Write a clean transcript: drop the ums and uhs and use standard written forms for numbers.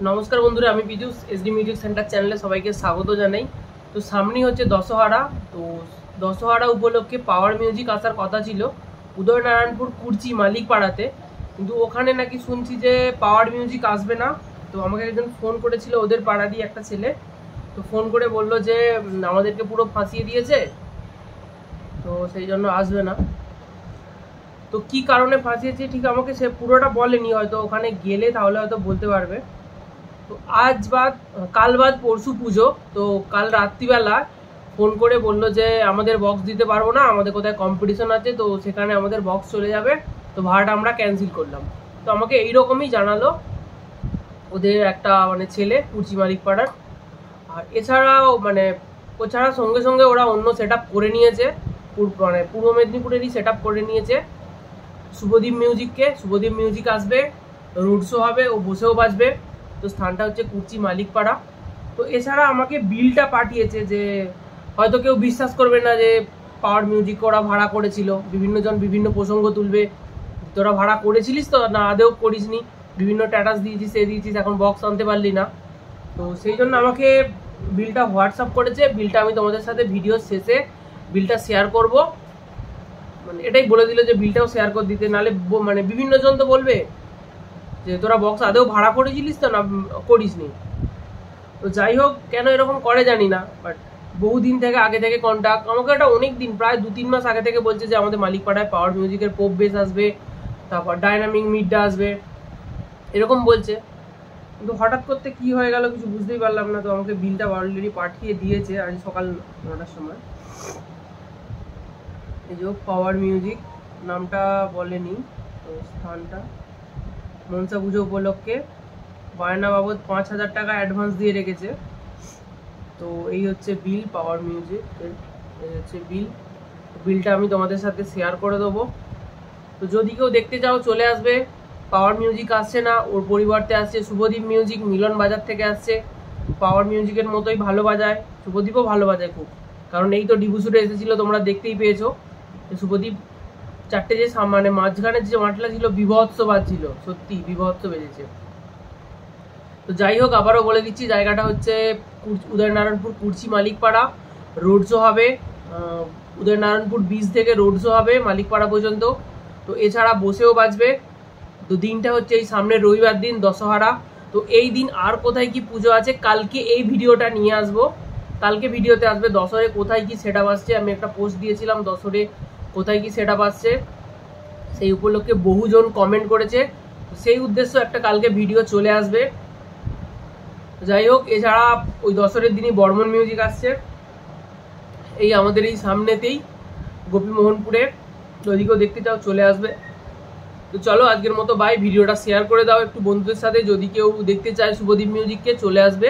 নমস্কার বন্ধুরা, আমি পীযূষ এসডি মিউজিক সেন্টার চ্যানেলে সবাইকে স্বাগত জানাই। তো সামনেই হচ্ছে দশহারা। তো দশহারা উপলক্ষে পাওয়ার মিউজিক আসার কথা ছিল উদয়নারায়ণপুর কুর্চি মালিকপাড়াতে, কিন্তু ওখানে নাকি শুনছি যে পাওয়ার মিউজিক আসবে না। তো আমাকে একজন ফোন করেছিল, ওদের পাড়ারই একটা ছেলে। তো ফোন করে বললো যে আমাদেরকে পুরো ফাঁসিয়ে দিয়েছে, তো সেই জন্য আসবে না। তো কি কারণে ফাঁসিয়েছে ঠিক আমাকে সে পুরোটা বলেনি, হয়তো ওখানে গেলে তাহলে হয়তো বলতে পারবে। তো কাল বাদ পরশু পুজো। তো কাল রাত্রিবেলা ফোন করে বললো যে আমাদের বক্স দিতে পারবো না, আমাদের কোথায় কম্পিটিশন আছে, তো সেখানে আমাদের বক্স চলে যাবে, তো ভাড়াটা আমরা ক্যান্সেল করলাম। তো আমাকে এইরকমই জানালো ওদের একটা ছেলে কুর্চি মালিকপাড়ার। আর এছাড়াও ওছাড়া সঙ্গে সঙ্গে ওরা অন্য সেট করে নিয়েছে, পূর্ব মেদিনীপুরেরই সেট করে নিয়েছে শুভদীপ মিউজিক আসবে, রোড শো হবে, ও বসেও বাজবে। তো স্থানটা হচ্ছে কুর্চি মালিকপাড়া। তো এছাড়া আমাকে বিলটা পাঠিয়েছে, যে হয়তো কেউ বিশ্বাস করবে না যে পাওয়ার মিউজিক ওরা ভাড়া করেছিল, বিভিন্ন জন বিভিন্ন প্রসঙ্গ তুলবে, তোরা ভাড়া করেছিলিস তো না আদেও করিসনি, বিভিন্ন স্ট্যাটাস দিয়েছিস এখন বক্স আনতে পারলি না। তো সেই জন্য আমাকে বিলটা হোয়াটসঅ্যাপ করেছে। বিলটা আমি তোমাদের সাথে ভিডিওর শেষে বিলটা শেয়ার করব। এটাই বলে দিল যে বিলটাও শেয়ার করে দিতে, নাহলে বিভিন্ন জন তো বলবে যে তোরা বক্স আদেও ভাড়া করেছিলিস তো না করিসনি। তো যাই হোক, কেন এরকম করে জানি না, বাট বহুদিন থেকে আগে থেকে কন্ট্যাক্ট, আমাকে এটা অনেক দিন, প্রায় 2-3 মাস আগে থেকে বলছে যে আমাদের মালিকপাড়ায় পাওয়ার মিউজিকের পপ বেস আসবে, তারপর ডাইনামিক মিডটা আসবে, এরকম বলছে। কিন্তু হঠাৎ করতে কি হয়ে গেল কিছু বুঝতেই পারলাম না। তো আমাকে বিলটা অলরেডি পাঠিয়ে দিয়েছে আজ সকাল 9টার সময়। এই যে পাওয়ার মিউজিক নামটা বলেনি, তো স্থানটা মনসা পুজো উপলক্ষে বায়না বাবদ 5,000 টাকা অ্যাডভান্স দিয়ে রেখেছে। তো এই হচ্ছে বিল, পাওয়ার মিউজিক এই হচ্ছে বিলটা আমি তোমাদের সাথে শেয়ার করে দেবো। তো যদি কেউ দেখতে চাও চলে আসবে। পাওয়ার মিউজিক আসছে না, ওর পরিবর্তে আসছে শুভদীপ মিউজিক, মিলন বাজার থেকে আসছে। পাওয়ার মিউজিকের মতোই ভালো বাজায়, শুভদীপও ভালো বাজায় খুব, কারণ এই তো ডিবুসুরে এসেছিল, তোমরা দেখতেই পেয়েছো। শুভদীপ চারটে যে মাঝখানে যে মাঠটা ছিল বিভৎস বাজছিল, সত্যি বিভৎস বেজেছে। তো যাই হোক, আবারও বলে দিচ্ছি, জায়গাটা হচ্ছে উদয়নারায়ণপুর কুর্চি মালিকপাড়া। রোড শো হবে উদয়নারায়ণপুর বিচ থেকে, রোড শো হবে মালিকপাড়া পর্যন্ত। তো এছাড়া বসেও বাজবে। তো দিনটা হচ্ছে এই সামনের রবিবার দিন, দশহারা। তো এই দিন আর কোথায় কি পুজো আছে কালকে এই ভিডিওটা নিয়ে আসবো, কালকে ভিডিওতে আসবে। দশরে কোথায় কি সেট আপ আসছে, আমি একটা পোস্ট দিয়েছিলাম দশরে কোথায় কি সেট আপ আসছে, সেই উপলক্ষে বহুজন কমেন্ট করেছে, সেই উদ্দেশ্য একটা কালকে ভিডিও চলে আসবে। যাই হোক, এছাড়া ওই দশরের দিনই বর্মন মিউজিক আসছে এই আমাদের এই সামনেতেই গোপীমোহনপুরে, যদি কেউ দেখতে চাও চলে আসবে। তো চলো আজকের মতো বাই, ভিডিওটা শেয়ার করে দাও একটু বন্ধুদের সাথে, যদি কেউ দেখতে চায় শুভদীপ মিউজিককে চলে আসবে।